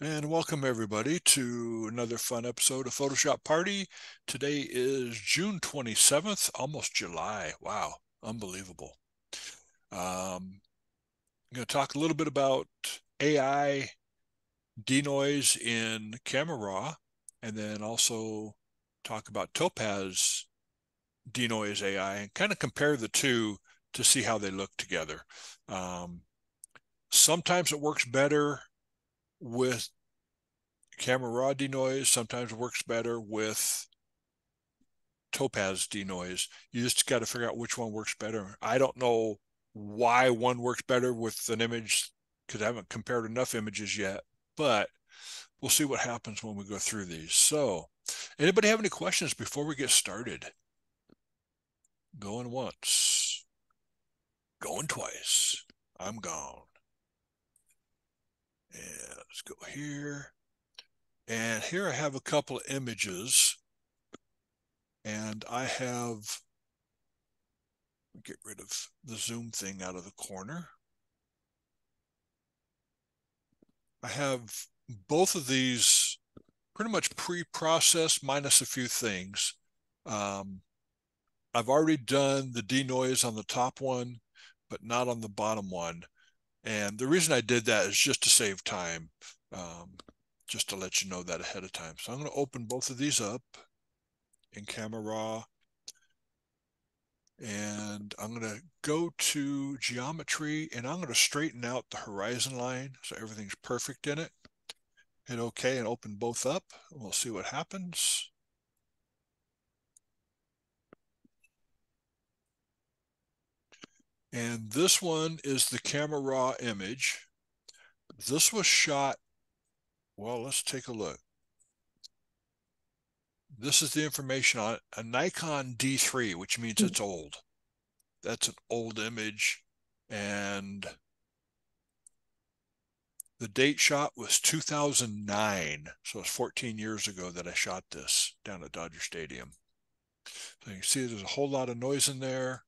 And welcome everybody to another fun episode of Photoshop Party. Today is June 27th, almost July. Wow, unbelievable. I'm going to talk a little bit about AI denoise in Camera Raw, and then also talk about Topaz DeNoise AI and kind of compare the two to see how they look together. Um, Sometimes it works better with Camera Raw denoise, sometimes works better with Topaz denoise. You just got to figure out which one works better. I don't know why one works better with an image because I haven't compared enough images yet, but we'll see what happens when we go through these. So, anybody have any questions before we get started? Going once, going twice. I'm gone. And let's go here. And here I have a couple of images, and I have get rid of the zoom thing out of the corner. I have both of these pretty much pre-processed minus a few things. Um, I've already done the denoise on the top one, but not on the bottom one. And the reason I did that is just to save time, just to let you know that ahead of time. So I'm going to open both of these up in Camera Raw. And I'm going to go to geometry and I'm going to straighten out the horizon line so everything's perfect in it. Hit OK and open both up. We'll see what happens. And this one is the Camera Raw image. This was shot, well, let's take a look. This is the information on a Nikon D3, which means it's old. That's an old image. And the date shot was 2009. So it's 14 years ago that I shot this down at Dodger Stadium. So you can see there's a whole lot of noise in there.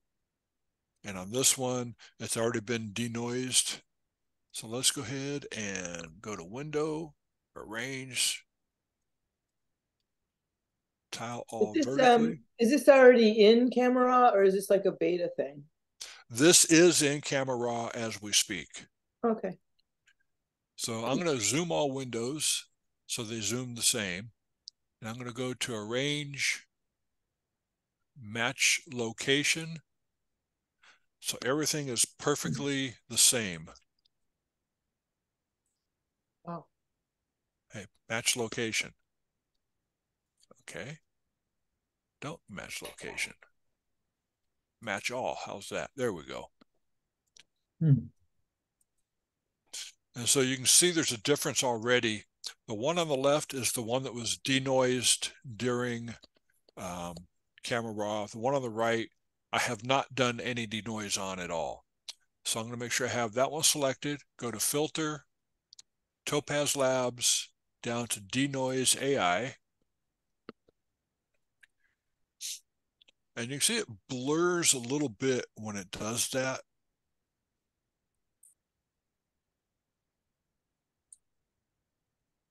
And on this one, it's already been denoised. So let's go ahead and go to Window, Arrange, Tile All vertically. Is this already in camera or is this like a beta thing? This is in Camera Raw as we speak. Okay. So I'm going to zoom all windows so they zoom the same. And I'm going to go to Arrange, Match Location. So everything is perfectly the same. Wow. Hey, match location. Okay. Don't match location. Match all. How's that? There we go. Hmm. And so you can see there's a difference already. The one on the left is the one that was denoised during Camera Raw. The one on the right, I have not done any denoise on at all. So I'm going to make sure I have that one selected. Go to Filter, Topaz Labs, down to DeNoise AI. And you can see it blurs a little bit when it does that.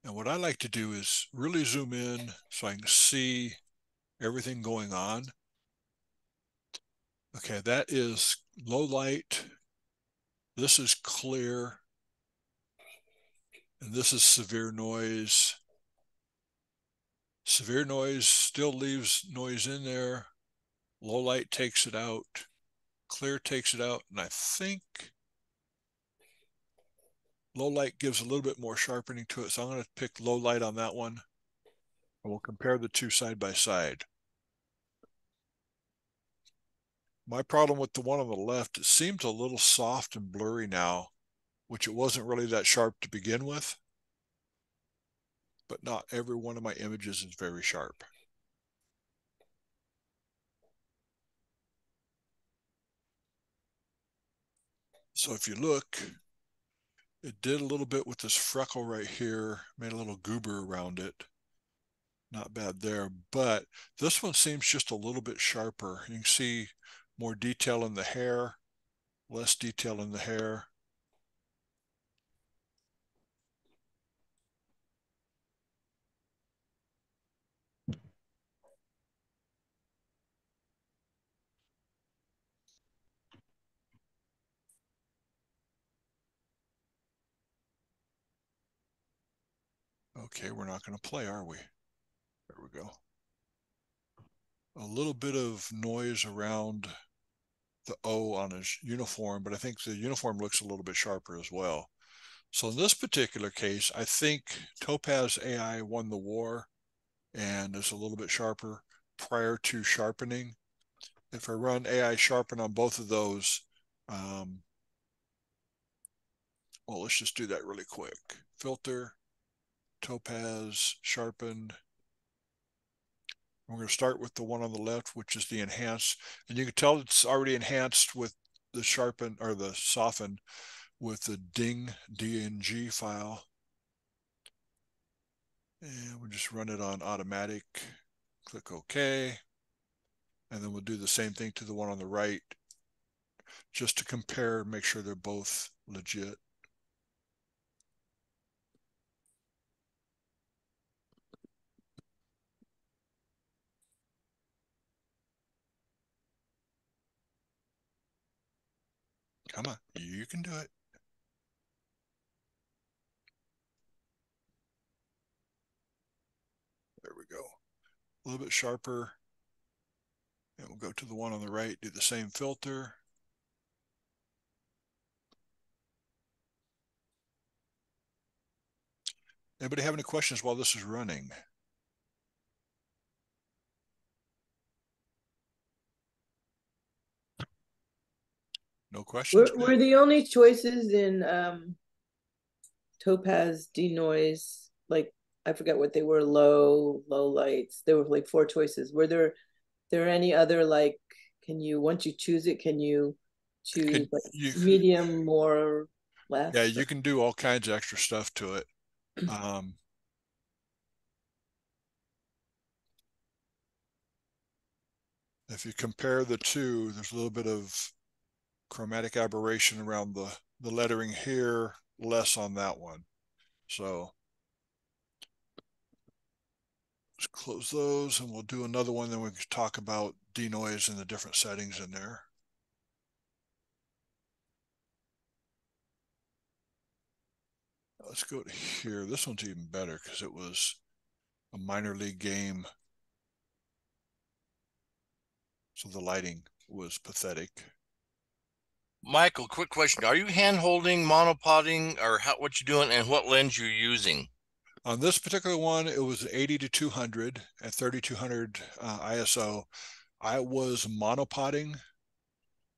And what I like to do is really zoom in so I can see everything going on. Okay, that is low light. This is clear. And this is severe noise. Severe noise still leaves noise in there. Low light takes it out. Clear takes it out. And I think low light gives a little bit more sharpening to it. So I'm going to pick low light on that one. And we'll compare the two side by side. My problem with the one on the left, it seems a little soft and blurry now, which it wasn't really that sharp to begin with. But not every one of my images is very sharp. So if you look, it did a little bit with this freckle right here, made a little goober around it. Not bad there, but this one seems just a little bit sharper. You can see more detail in the hair, less detail in the hair. Okay, we're not going to play, are we? There we go. A little bit of noise around the O on his uniform, but I think the uniform looks a little bit sharper as well. So in this particular case, I think Topaz AI won the war and is a little bit sharper prior to sharpening. If I run AI sharpen on both of those, well, let's just do that really quick. Filter, Topaz, sharpened. We're going to start with the one on the left, which is the enhanced. And you can tell it's already enhanced with the sharpen or the soften with the DNG file. And we'll just run it on automatic. Click OK. And then we'll do the same thing to the one on the right, just to compare, make sure they're both legit. Come on, you can do it. There we go. A little bit sharper. And we'll go to the one on the right, do the same filter. Anybody have any questions while this is running? No questions? Were the only choices in Topaz DeNoise, like I forget what they were, low lights. There were like four choices. Were there any other like can you once you choose it, can you choose Can like you? medium, more, Yeah, less? you can do all kinds of extra stuff to it. Um, if you compare the two, there's a little bit of chromatic aberration around the lettering here, less on that one. So let's close those and we'll do another one. Then we can talk about denoise and the different settings in there. Let's go to here. This one's even better because it was a minor league game. So the lighting was pathetic. Michael, quick question. Are you hand holding, monopoding, or what you doing and what lens you're using? On this particular one, it was 80 to 200 at 3200 ISO. I was monopoding.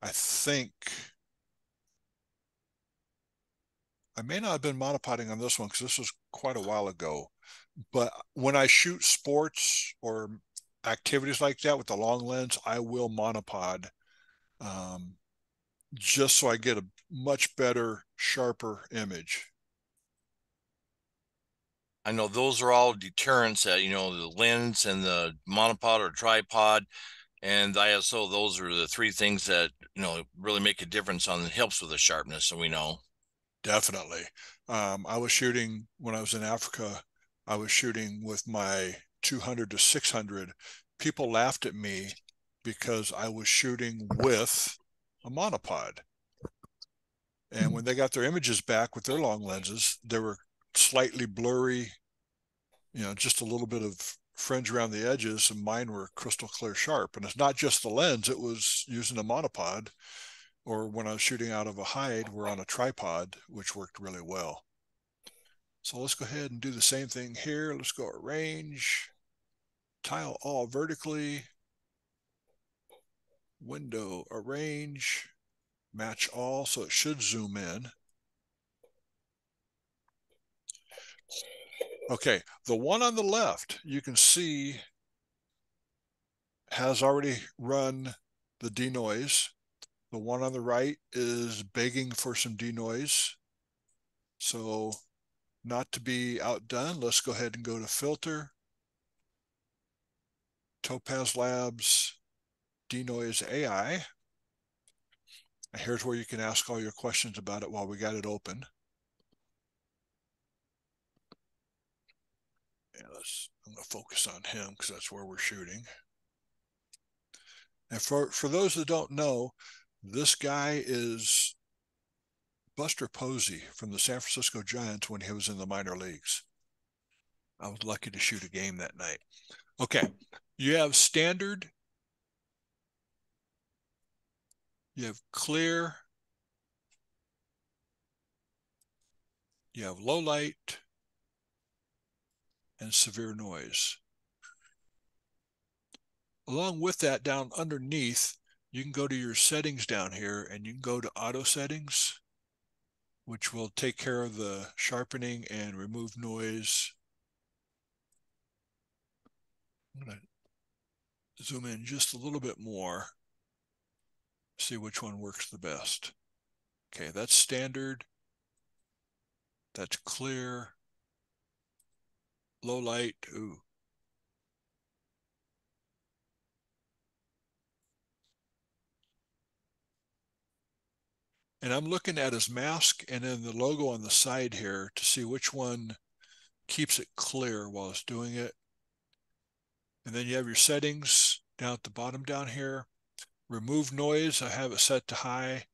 I think I may not have been monopoding on this one because this was quite a while ago. But when I shoot sports or activities like that with the long lens, I will monopod um, just so I get a much better, sharper image. I know those are all deterrents that, the lens and the monopod or tripod and the ISO, those are the three things that, really make a difference on helps with the sharpness. So we know. Definitely. I was shooting when I was in Africa. I was shooting with my 200 to 600. People laughed at me because I was shooting with a monopod. And when they got their images back with their long lenses, they were slightly blurry, just a little bit of fringe around the edges, and mine were crystal clear sharp. And it's not just the lens, it was using a monopod, or when I was shooting out of a hide, we're on a tripod, which worked really well. So let's go ahead and do the same thing here. Let's go arrange, tile all vertically, window arrange, match all, so it should zoom in. Okay, the one on the left, you can see has already run the denoise. The one on the right is begging for some denoise. So not to be outdone, let's go ahead and go to filter, Topaz Labs, DeNoise AI. And here's where you can ask all your questions about it while we got it open. And I'm going to focus on him because that's where we're shooting. And for those that don't know, this guy is Buster Posey from the San Francisco Giants when he was in the minor leagues. I was lucky to shoot a game that night. Okay, you have standard, you have clear, you have low light, and severe noise. Along with that, down underneath, you can go to your settings down here and you can go to auto settings, which will take care of the sharpening and remove noise. I'm going to zoom in just a little bit more, see which one works the best. Okay, that's standard, that's clear, low light, ooh. And I'm looking at his mask and then the logo on the side here to see which one keeps it clear while it's doing it. And then you have your settings down at the bottom down here. Remove noise, I have it set to high.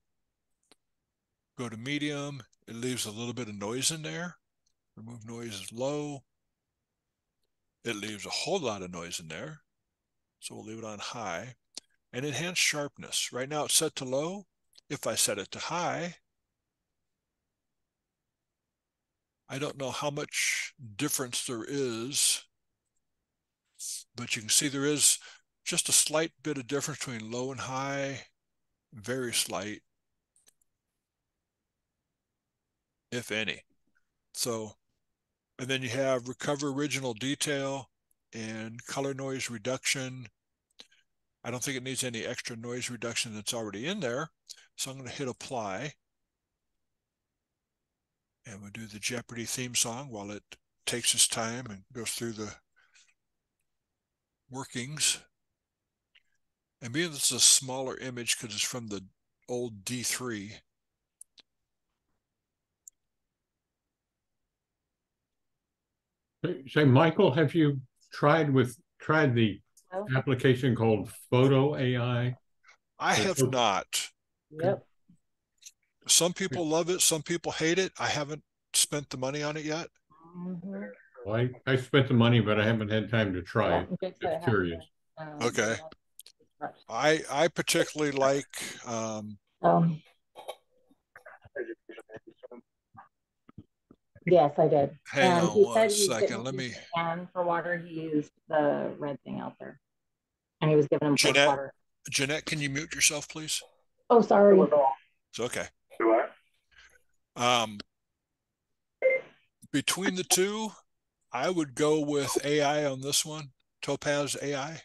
Go to medium, it leaves a little bit of noise in there. Remove noise is low. It leaves a whole lot of noise in there. So we'll leave it on high. And enhance sharpness. Right now it's set to low. If I set it to high, I don't know how much difference there is, but you can see there is just a slight bit of difference between low and high, very slight, if any. So, and then you have recover original detail and color noise reduction. I don't think it needs any extra noise reduction that's already in there. So I'm going to hit apply. And we'll do the Jeopardy theme song while it takes its time and goes through the workings. And being this is a smaller image because it's from the old D3. Say, Michael, have you tried the application called Photo AI? I have not. Yep. Some people love it, some people hate it. I haven't spent the money on it yet. Well, I spent the money, but I haven't had time to try it. Just curious. Okay. I particularly like Yes, I did. hang And on he one said he second. didn't Let use me the can for water. He used the red thing out there. And he was giving him fresh Jeanette, water. Jeanette, can you mute yourself, please? Oh, sorry. It's okay. Between the two, I would go with AI on this one, Topaz AI.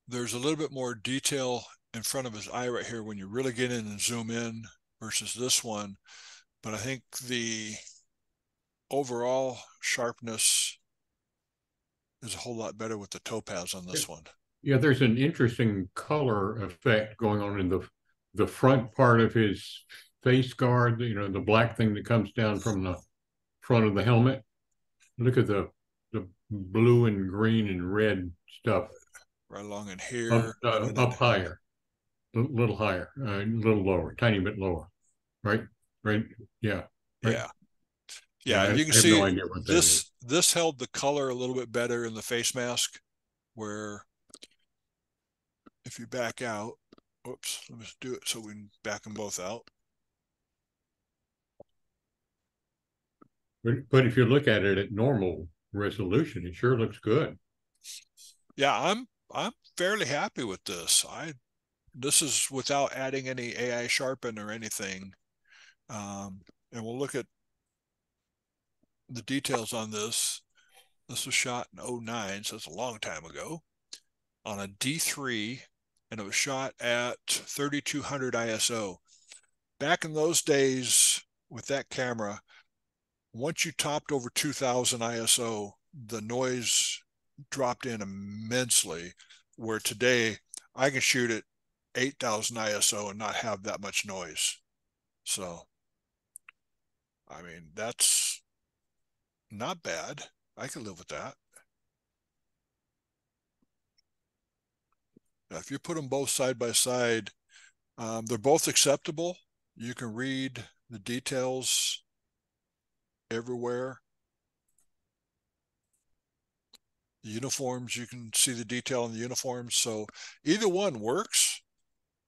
There's a little bit more detail in front of his eye right here when you really get in and zoom in versus this one. But I think the overall sharpness is a whole lot better with the Topaz on this one. Yeah, there's an interesting color effect going on in the front part of his face guard, the black thing that comes down from the front of the helmet. Look at the blue and green and red stuff. Right along in here. Up higher, a little higher, a little lower, tiny bit lower. Right? Right? Yeah. Right. Yeah. Yeah, you can I have see no idea what that is. this held the color a little bit better in the face mask, where if you back out, oops, let me do it so we can back them both out. But if you look at it at normal resolution, it sure looks good. Yeah, I'm fairly happy with this. This is without adding any AI sharpen or anything. And we'll look at the details on this. This was shot in 2009, so it's a long time ago, on a D3, and it was shot at 3200 ISO. Back in those days with that camera, once you topped over 2000 ISO, the noise dropped in immensely, where today I can shoot at 8000 ISO and not have that much noise. So, I mean, that's not bad. I could live with that. Now, if you put them both side by side, they're both acceptable. You can read the details everywhere. The uniforms, you can see the detail in the uniforms. So either one works.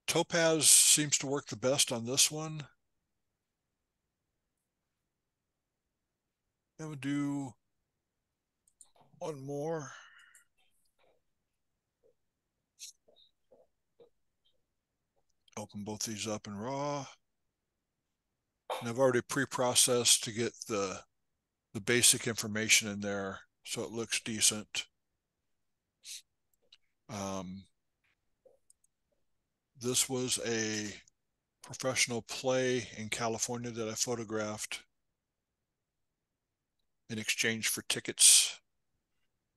Topaz seems to work the best on this one. And we'll do one more. Open both these up in RAW. And I've already pre-processed to get the basic information in there so it looks decent. This was a professional play in California that I photographed in exchange for tickets.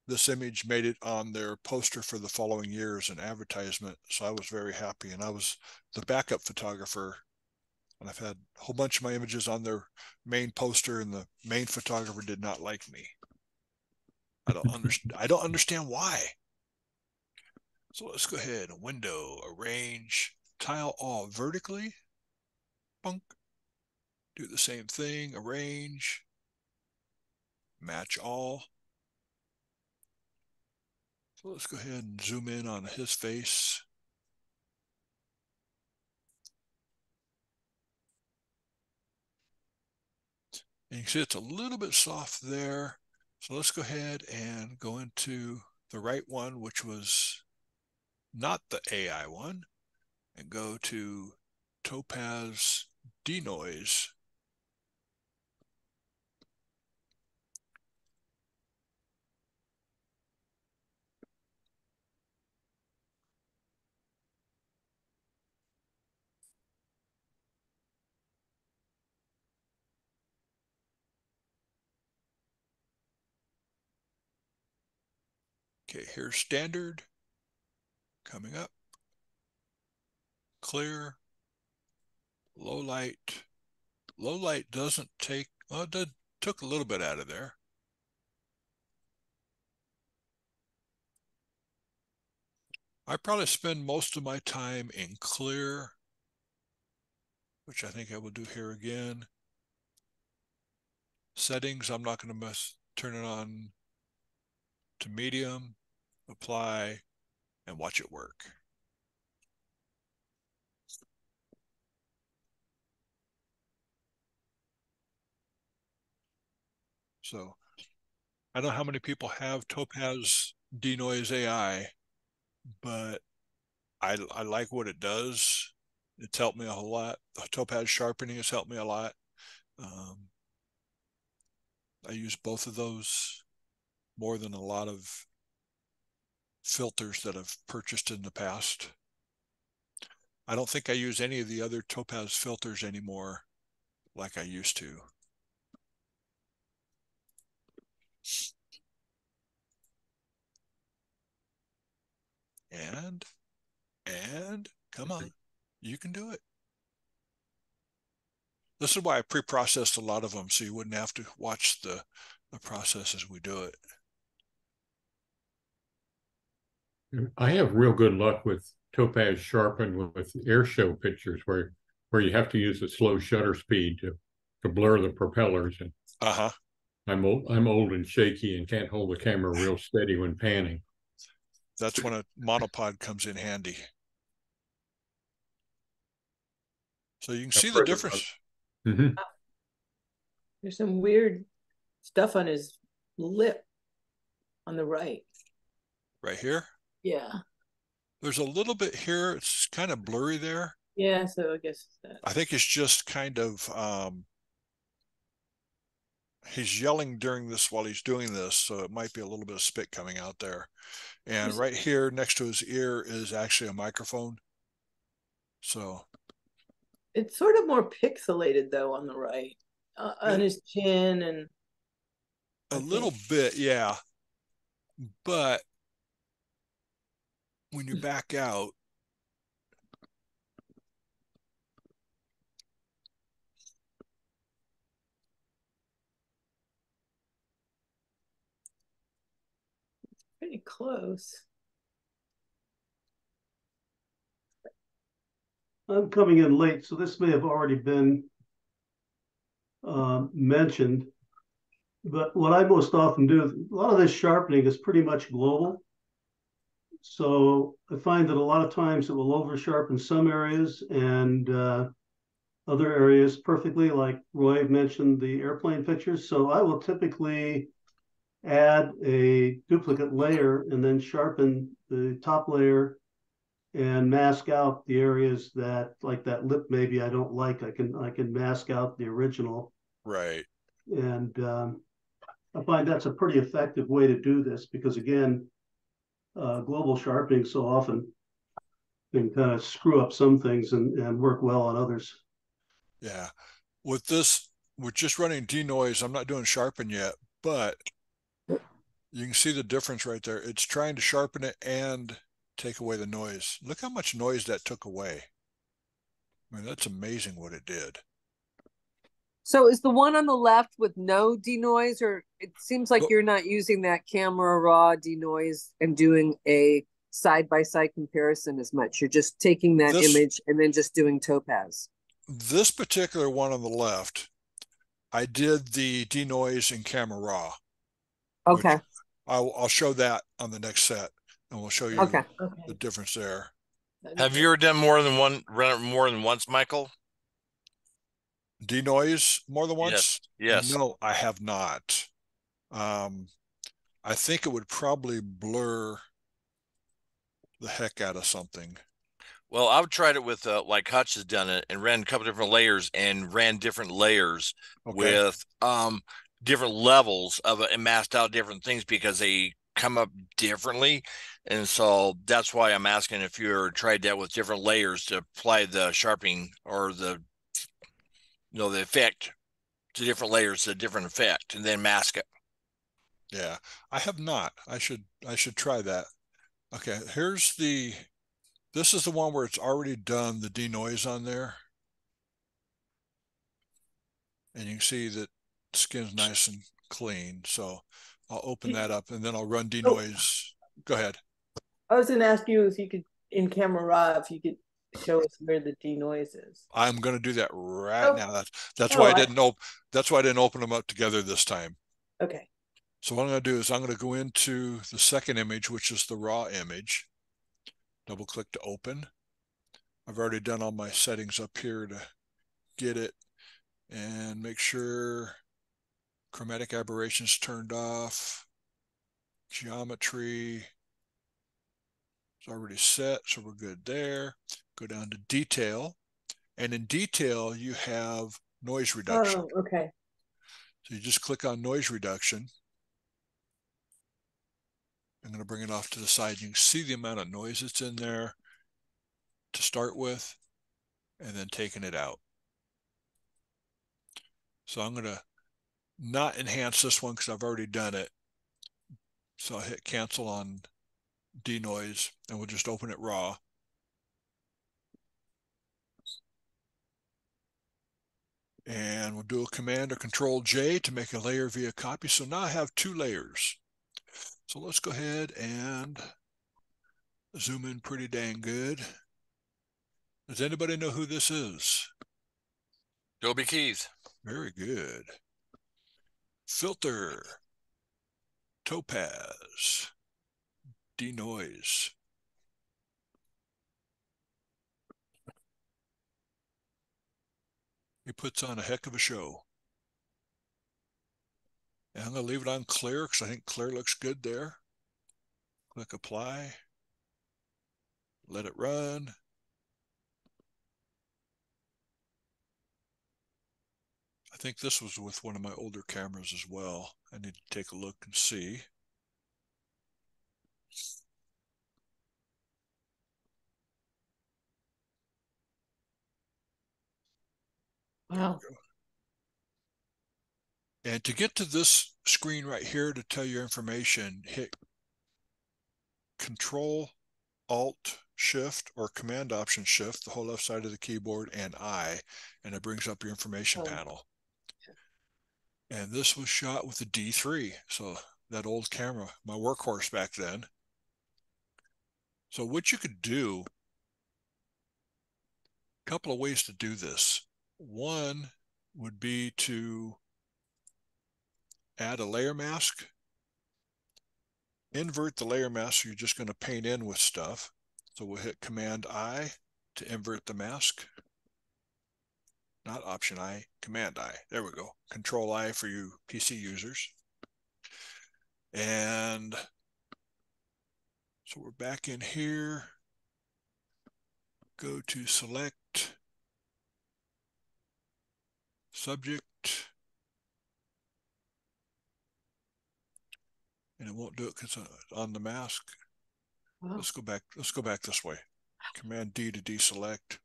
This image made it on their poster for the following year as an advertisement, so I was very happy. And I was the backup photographer, and I've had a whole bunch of my images on their main poster, and the main photographer did not like me. I don't understand why. So let's go ahead and window, arrange, tile all vertically. Bunk. Do the same thing, arrange, match all. So let's go ahead and zoom in on his face. And you can see it's a little bit soft there. So let's go ahead and go into the right one, which was not the AI one, and go to Topaz DeNoise. Okay, here's standard coming up. Clear, low light. Low light doesn't take, well, it took a little bit out of there. I probably spend most of my time in clear, which I think I will do here again. Settings, I'm not going to turn it on to medium, apply, and watch it work. So I don't know how many people have Topaz DeNoise AI, but I like what it does. It's helped me a whole lot. The Topaz sharpening has helped me a lot. I use both of those more than a lot of filters that I've purchased in the past. I don't think I use any of the other Topaz filters anymore like I used to. And come on, you can do it. This is why I pre-processed a lot of them, so you wouldn't have to watch the process as we do it. I have real good luck with Topaz Sharpen with air show pictures where you have to use a slow shutter speed to blur the propellers. And I'm old and shaky and can't hold the camera real steady when panning. That's when a monopod comes in handy. So you can see the difference. Mm-hmm. There's some weird stuff on his lip on the right. Right here? Yeah. There's a little bit here. It's kind of blurry there. Yeah, so I guess that. I think it's just kind of, he's yelling during this while he's doing this, so it might be a little bit of spit coming out there. And right here next to his ear is actually a microphone. So it's sort of more pixelated though on the right, on his chin and a little bit, yeah. But when you back out, pretty close. I'm coming in late, so this may have already been mentioned. But what I most often do, a lot of this sharpening is pretty much global. So I find that a lot of times it will over sharpen some areas and other areas perfectly, like Roy mentioned the airplane pictures. So I will typically add a duplicate layer and then sharpen the top layer and mask out the areas that, like that lip, maybe I don't like. I can mask out the original. Right. And I find that's a pretty effective way to do this because, again, global sharpening so often can kind of screw up some things and work well on others. Yeah. With this, with just running denoise, I'm not doing sharpen yet, but you can see the difference right there. It's trying to sharpen it and take away the noise. Look how much noise that took away. I mean, that's amazing what it did. So is the one on the left with no denoise, or it seems like Look, you're not using that camera raw denoise and doing a side-by-side comparison as much. You're just taking that image and then just doing Topaz. This particular one on the left, I did the denoise in camera raw. Okay. I'll show that on the next set, and we'll show you Okay. the difference there. Have you ever done more than one, run it more than once, Michael? Denoise more than once? Yes. No, I have not. I think it would probably blur the heck out of something. Well, I've tried it with like Hutch has done it and ran a couple different layers and ran different layers with different levels of it and masked out different things because they come up differently. And so that's why I'm asking if you ever tried that with different layers to apply the sharpening or the the effect to different layers, a different effect, and then mask it. Yeah, I have not. I should try that. Okay, this is the one where it's already done the denoise on there. And you can see that the skin's nice and clean. So I'll open that up and then I'll run denoise. Go ahead. I was going to ask you if you could, in camera raw, if you could show us where the denoise is. I'm going to do that right now. That's Oh, why I didn't open them up together this time. Okay. So what I'm going to do is I'm going to go into the second image, which is the raw image. Double click to open. I've already done all my settings up here to get it and make sure chromatic aberrations turned off. Geometry is already set, so we're good there. Go down to detail, and in detail you have noise reduction. Oh, okay. So you just click on noise reduction. I'm going to bring it off to the side. You can see the amount of noise that's in there to start with, and then taking it out. So I'm going to not enhance this one because I've already done it. So I'll hit cancel on denoise, and we'll just open it raw. And we'll do a command or control J to make a layer via copy. So now I have two layers. So let's go ahead and zoom in pretty dang good. Does anybody know who this is? Toby Keith. Very good. Filter. Topaz. Denoise. He puts on a heck of a show. And I'm going to leave it on clear because I think clear looks good there. Click apply. Let it run. I think this was with one of my older cameras as well. I need to take a look and see. Wow. And to get to this screen right here to tell your information, hit Control, Alt, Shift, or Command Option Shift, the whole left side of the keyboard, and I, and it brings up your information panel. And this was shot with the D3, so that old camera, my workhorse back then. So what you could do couple of ways to do this. One would be to add a layer mask. Invert the layer mask, so you're just going to paint in with stuff. So we'll hit Command I to invert the mask. Not Option I, Command I. There we go. Control I for you PC users. And so we're back in here. Go to Select, Subject. And it won't do it because it's on the mask. Wow. Let's go back this way. Command D to deselect.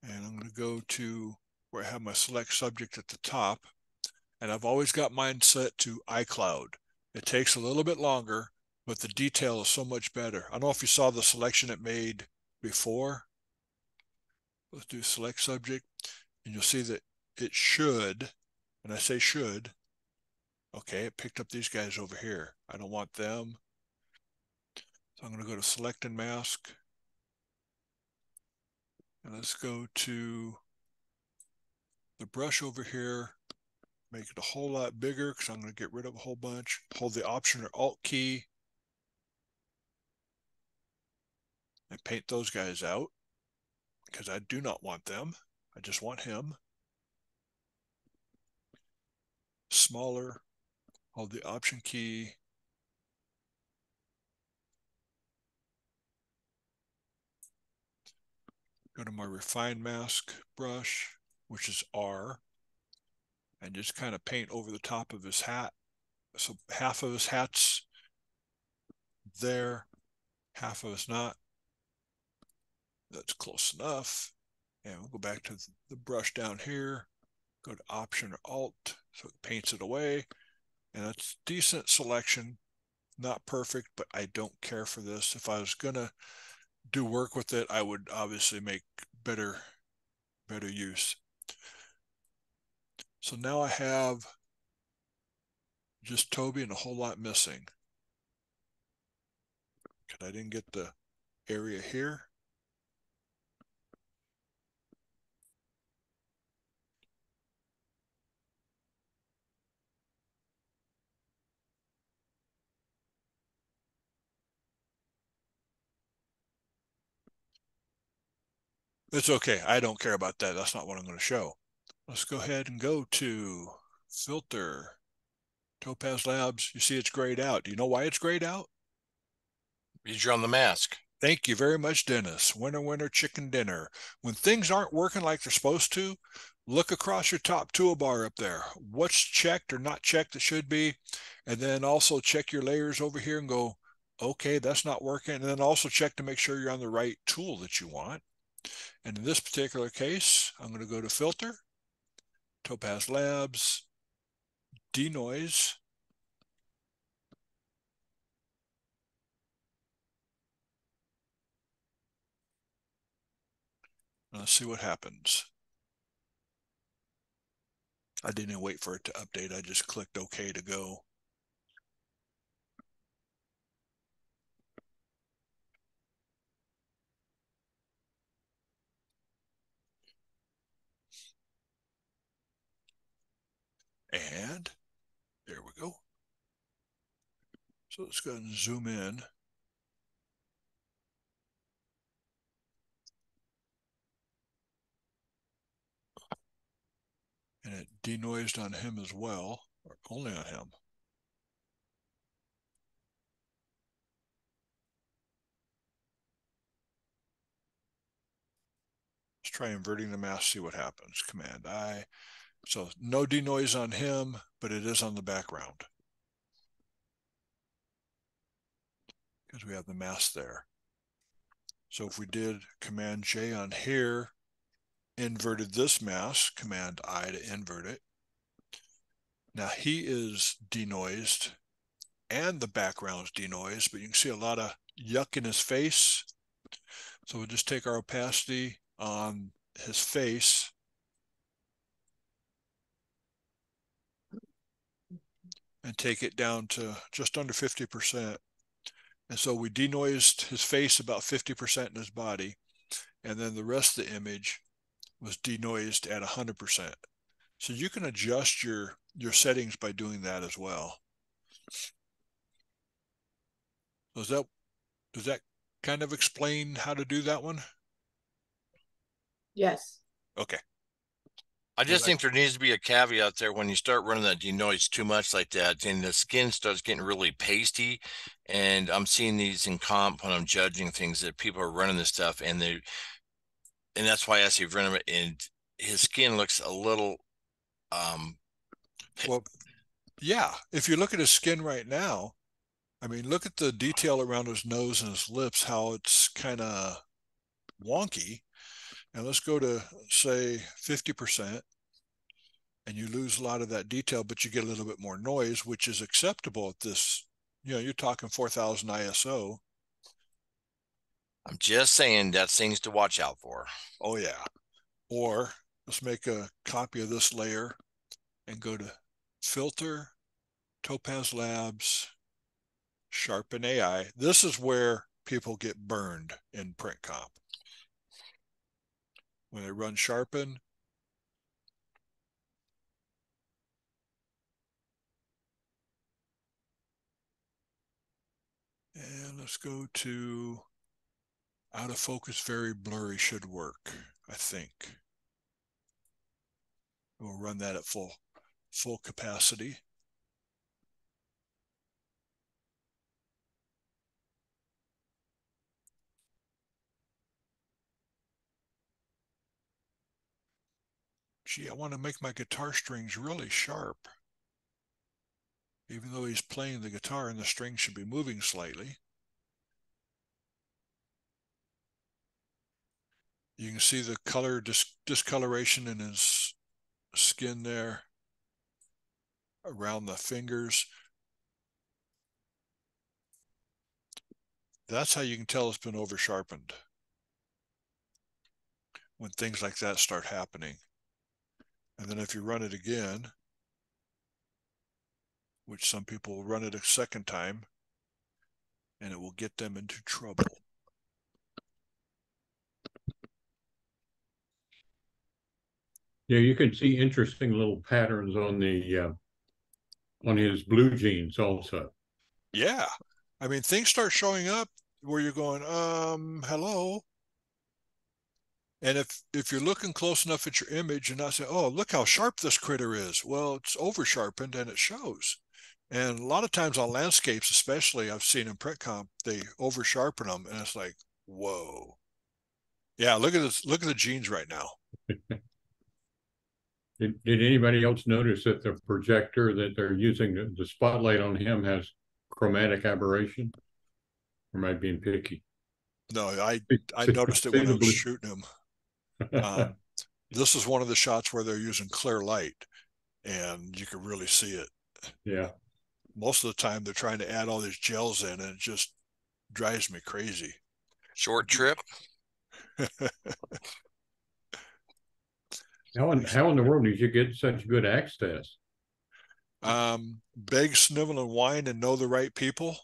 And I'm going to go to where I have my select subject at the top. And I've always got mine set to iCloud. It takes a little bit longer, but the detail is so much better. I don't know if you saw the selection it made before. Let's do select subject, and you'll see that it should, and I say should, okay, it picked up these guys over here. I don't want them. So I'm going to go to select and mask. And let's go to the brush over here, make it a whole lot bigger because I'm going to get rid of a whole bunch. Hold the Option or Alt key and paint those guys out because I do not want them. I just want him. Smaller, hold the Option key. Go to my Refine Mask brush, which is R, and just kind of paint over the top of his hat. So half of his hat's there, half of it's not. That's close enough. And we'll go back to the brush down here, go to Option or Alt, so it paints it away. And that's decent selection, not perfect, but I don't care for this. If I was gonna do work with it, I would obviously make better use. So now I have just Toby and a whole lot missing. Because I didn't get the area here. It's okay. I don't care about that. That's not what I'm going to show. Let's go ahead and go to Filter, Topaz Labs. You see it's grayed out. Do you know why it's grayed out? Because you're on the mask. Thank you very much, Dennis. Winner, winner, chicken dinner. When things aren't working like they're supposed to, look across your top toolbar up there. What's checked or not checked that should be? And then also check your layers over here and go, okay, that's not working. And then also check to make sure you're on the right tool that you want. And in this particular case, I'm going to go to Filter, Topaz Labs, DeNoise. Let's see what happens. I didn't even wait for it to update. I just clicked OK to go. And there we go. So let's go ahead and zoom in. And it denoised on him as well, or only on him. Let's try inverting the mask, see what happens. Command I. So no denoise on him, but it is on the background. Because we have the mask there. So if we did Command J on here, inverted this mask, Command I to invert it. Now he is denoised and the background's denoised, but you can see a lot of yuck in his face. So we'll just take our opacity on his face and take it down to just under 50%. And so we denoised his face about 50% in his body. and then the rest of the image was denoised at 100%. So you can adjust your settings by doing that as well. So does that kind of explain how to do that one? Yes. Okay. I just think there needs to be a caveat there when you start running that denoise too much like that, and the skin starts getting really pasty. And I'm seeing these in comp when I'm judging things that people are running this stuff, and that's why I asked you to run him, and his skin looks a little well, yeah. If you look at his skin right now, I mean, look at the detail around his nose and his lips, how it's kind of wonky. And let's go to, say, 50%, and you lose a lot of that detail, but you get a little bit more noise, which is acceptable at this. You're talking 4,000 ISO. I'm just saying that's things to watch out for. Oh, yeah. Or let's make a copy of this layer and go to Filter, Topaz Labs, Sharpen AI. This is where people get burned in print comp. When they run Sharpen, and let's go to out of focus, very blurry should work, I think. We'll run that at full capacity. Gee, I want to make my guitar strings really sharp. Even though he's playing the guitar and the strings should be moving slightly. You can see the color discoloration in his skin there around the fingers. That's how you can tell it's been over sharpened, when things like that start happening. And then if you run it again, which some people will run it a second time, and it will get them into trouble. Yeah, you can see interesting little patterns on his blue jeans also. Yeah. I mean, things start showing up where you're going, hello. And if you're looking close enough at your image and not saying, oh, look how sharp this critter is. Well, it's over sharpened and it shows. And a lot of times on landscapes, especially, I've seen in print comp, they over sharpen them, and it's like, whoa. Yeah, look at this. Look at the jeans right now. Did anybody else notice that the projector that they're using, the spotlight on him, has chromatic aberration? Or am I being picky? No, I noticed it when I was shooting him. This is one of the shots where they're using clear light, and you can really see it. Yeah. Most of the time, they're trying to add all these gels in, and it just drives me crazy. Short trip. How in the world did you get such good access? Beg, snivel, and whine, and know the right people.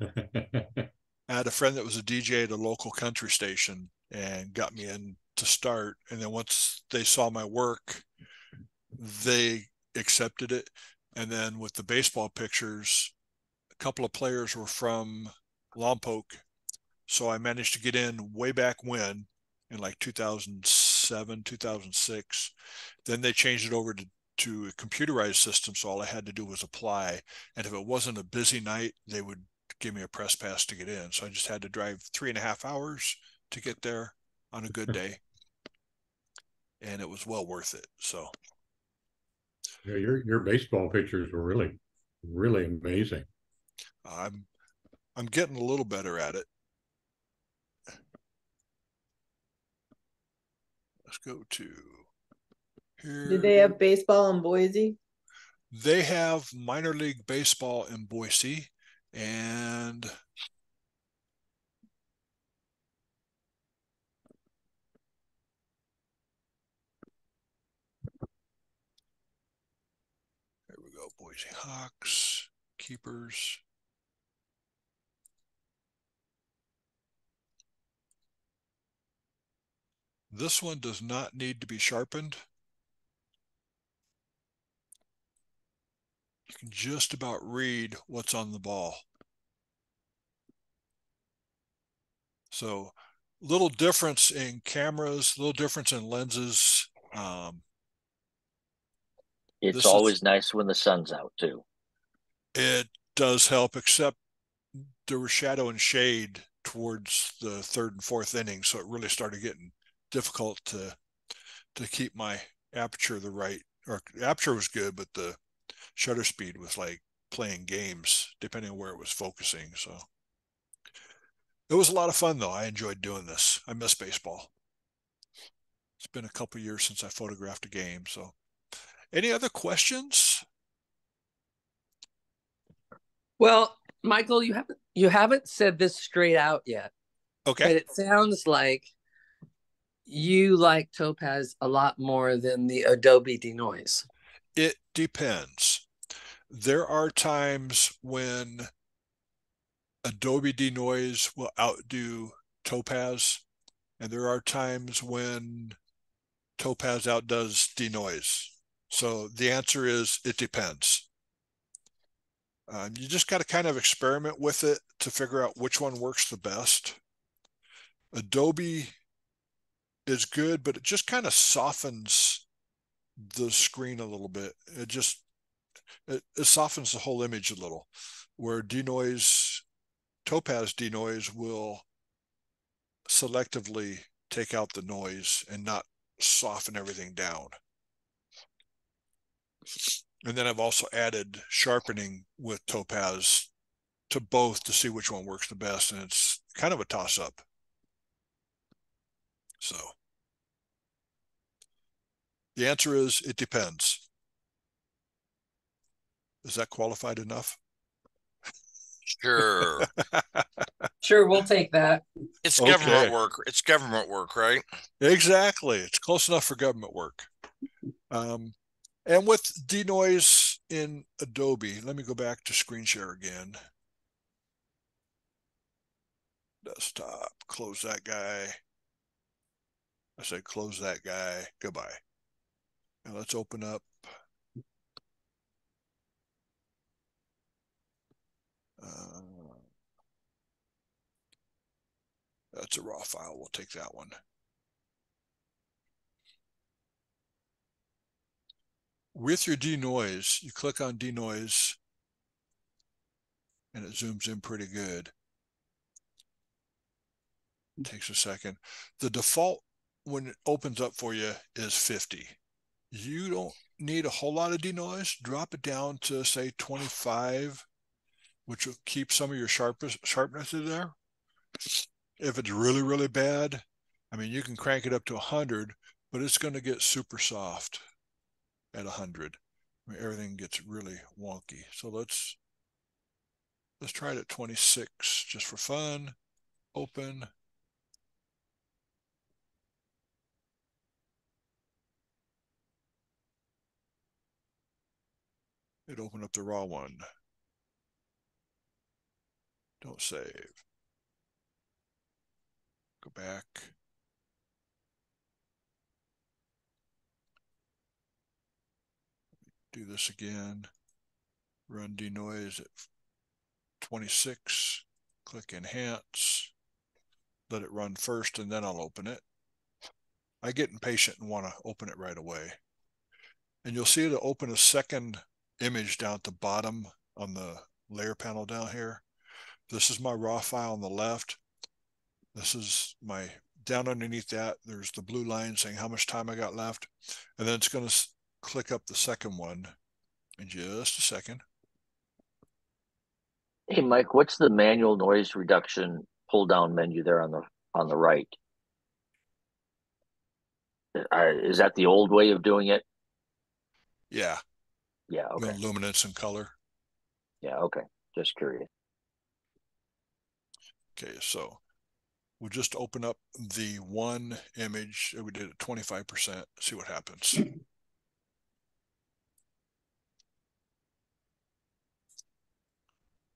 I had a friend that was a DJ at a local country station and got me in to start. And then once they saw my work, they accepted it. And then with the baseball pictures, a couple of players were from Lompoc. So I managed to get in way back when, in like 2007, 2006. Then they changed it over to a computerized system. So all I had to do was apply. And if it wasn't a busy night, they would give me a press pass to get in. So I just had to drive 3.5 hours to get there on a good day. And it was well worth it. So yeah, your baseball pictures were really, really amazing. I'm getting a little better at it. Let's go to here. Did they have baseball in Boise? They have minor league baseball in Boise, and there we go. Boise Hawks, Keepers. This one does not need to be sharpened. You can just about read what's on the ball. So little difference in cameras, little difference in lenses. It's always nice when the sun's out too. It does help, except there was shadow and shade towards the third and fourth inning, so it really started getting difficult to keep my aperture the right, or the aperture was good, but the shutter speed was like playing games depending on where it was focusing. So it was a lot of fun though. I enjoyed doing this. I miss baseball. It's been a couple years since I photographed a game. So any other questions? Well, Michael, you haven't said this straight out yet. Okay. But it sounds like you like Topaz a lot more than the Adobe DeNoise. It depends. There are times when Adobe DeNoise will outdo Topaz, and there are times when Topaz outdoes DeNoise. So the answer is it depends. You just got to kind of experiment with it to figure out which one works the best. Adobe is good, but it just kind of softens the screen a little bit. It softens the whole image a little, where Topaz DeNoise will selectively take out the noise and not soften everything down. And then I've also added sharpening with Topaz to both to see which one works the best, and it's kind of a toss-up. So the answer is it depends. Is that qualified enough? Sure. Sure, we'll take that. It's Okay. government work. It's government work, right? Exactly. It's close enough for government work. And with DeNoise in Adobe, let me go back to screen share again. Desktop, close that guy. I said close that guy. Goodbye. Now let's open up. That's a raw file. We'll take that one. With your DeNoise, you click on DeNoise and it zooms in pretty good. It takes a second. The default when it opens up for you is 50. You don't need a whole lot of DeNoise. Drop it down to say 25, which will keep some of your sharpness in there. If it's really, really bad, I mean, you can crank it up to 100, but it's going to get super soft at 100. I mean, everything gets really wonky. So let's try it at 26 just for fun. Open. It opened up the raw one. Don't save. Go back. Do this again. Run DeNoise at 26. Click Enhance. Let it run first, and then I'll open it. I get impatient and want to open it right away. And you'll see it open a second image down at the bottom on the layer panel down here. This is my raw file on the left. This is my, down underneath that, there's the blue line saying how much time I got left. And then it's going to click up the second one in just a second. Hey, Mike, what's the manual noise reduction pull down menu there on the right? Is that the old way of doing it? Yeah. Yeah. Okay. Luminance and color. Yeah. Okay. Just curious. Okay. So we'll just open up the one image that we did at 25%, see what happens. Let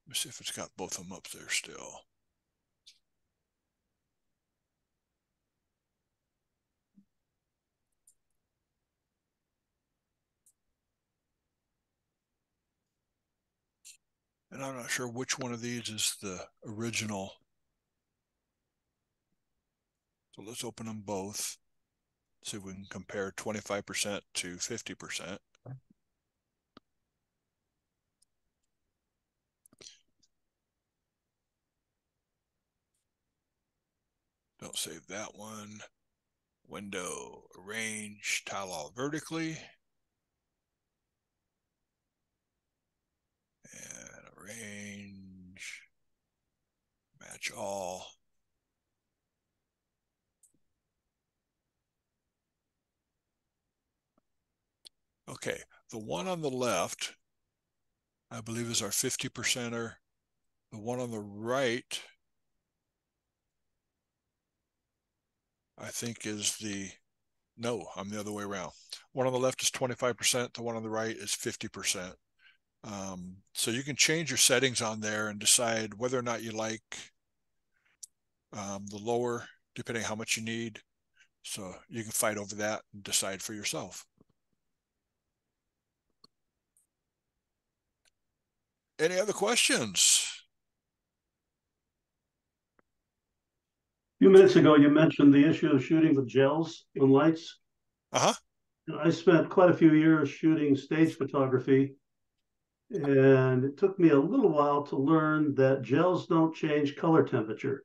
me see if it's got both of them up there still. And I'm not sure which one of these is the original. So let's open them both. See if we can compare 25% to 50%. Don't save that one. Window, arrange, tile all vertically. And arrange, match all. Okay, the one on the left, I believe, is our 50%er. The one on the right, I think, is no, I'm the other way around. One on the left is 25%. The one on the right is 50%. So you can change your settings on there and decide whether or not you like the lower, depending on how much you need. So you can fight over that and decide for yourself. Any other questions? A few minutes ago, you mentioned the issue of shooting with gels on lights. Uh-huh. I spent quite a few years shooting stage photography, and it took me a little while to learn that gels don't change color temperature.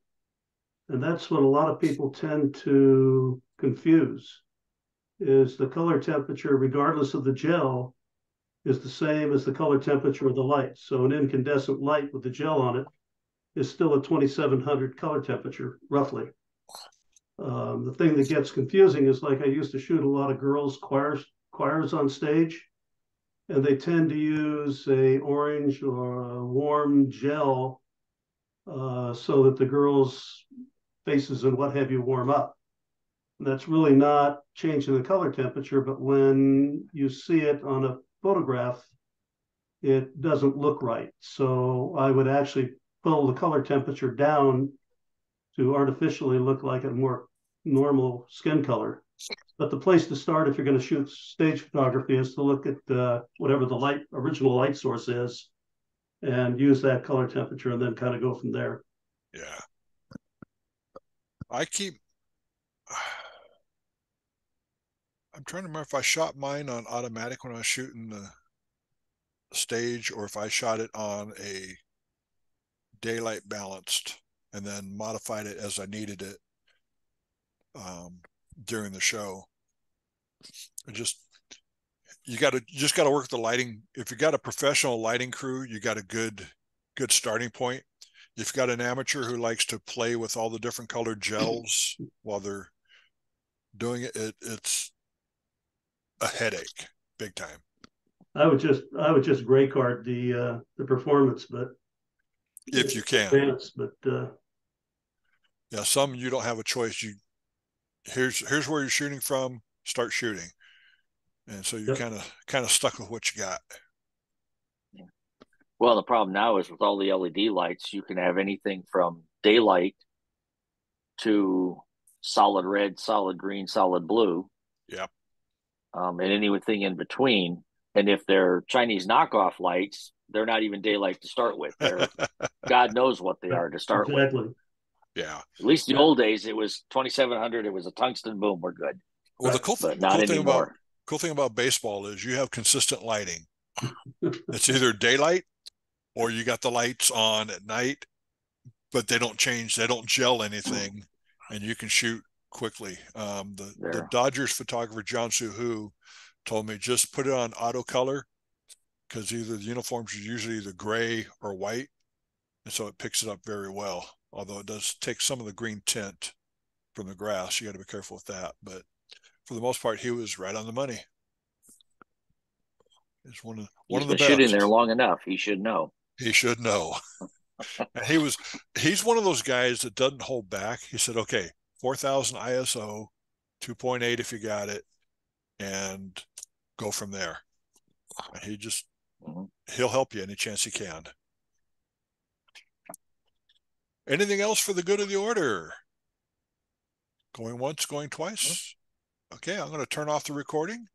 And that's what a lot of people tend to confuse, is the color temperature, regardless of the gel, is the same as the color temperature of the light. So an incandescent light with the gel on it is still a 2700 color temperature, roughly. The thing that gets confusing is, like, I used to shoot a lot of girls' choirs on stage, and they tend to use a orange or a warm gel so that the girls' faces and what have you warm up. That's really not changing the color temperature, but when you see it on a photograph, it doesn't look right. So I would actually pull the color temperature down to artificially look like a more normal skin color. But the place to start if you're going to shoot stage photography is to look at whatever the original light source is and use that color temperature and then kind of go from there. Yeah. I'm trying to remember if I shot mine on automatic when I was shooting the stage or if I shot it on a daylight balanced and then modified it as I needed it during the show. You just got to work the lighting. If you got a professional lighting crew, you got a good starting point. If you've got an amateur who likes to play with all the different colored gels while they're doing it, it's a headache, big time. I would just gray card the performance, but if you can. Advanced, but yeah, some you don't have a choice. Here's where you're shooting from. Start shooting, and so you're yep. kind of stuck with what you got. Well, the problem now is with all the LED lights, you can have anything from daylight to solid red, solid green, solid blue. Yep. And anything in between. And if they're Chinese knockoff lights, they're not even daylight to start with. They're God knows what they are to start with. Yeah. At least the old days, it was 2700. It was a tungsten boom. We're good. Well, the cool thing about baseball is you have consistent lighting. It's either daylight or you got the lights on at night, but they don't change. They don't gel anything, and you can shoot quickly. The Dodgers photographer, John Suhu, told me just put it on auto color because either the uniforms are usually either gray or white, and so it picks it up very well. Although it does take some of the green tint from the grass. You got to be careful with that. But for the most part, he was right on the money. He's one of the best. He's been shooting there long enough. He should know. He should know. And he's one of those guys that doesn't hold back. He said, okay, 4,000 ISO, 2.8 if you got it, and go from there. And he'll help you any chance he can. Anything else for the good of the order? Going once, going twice? Okay, I'm going to turn off the recording.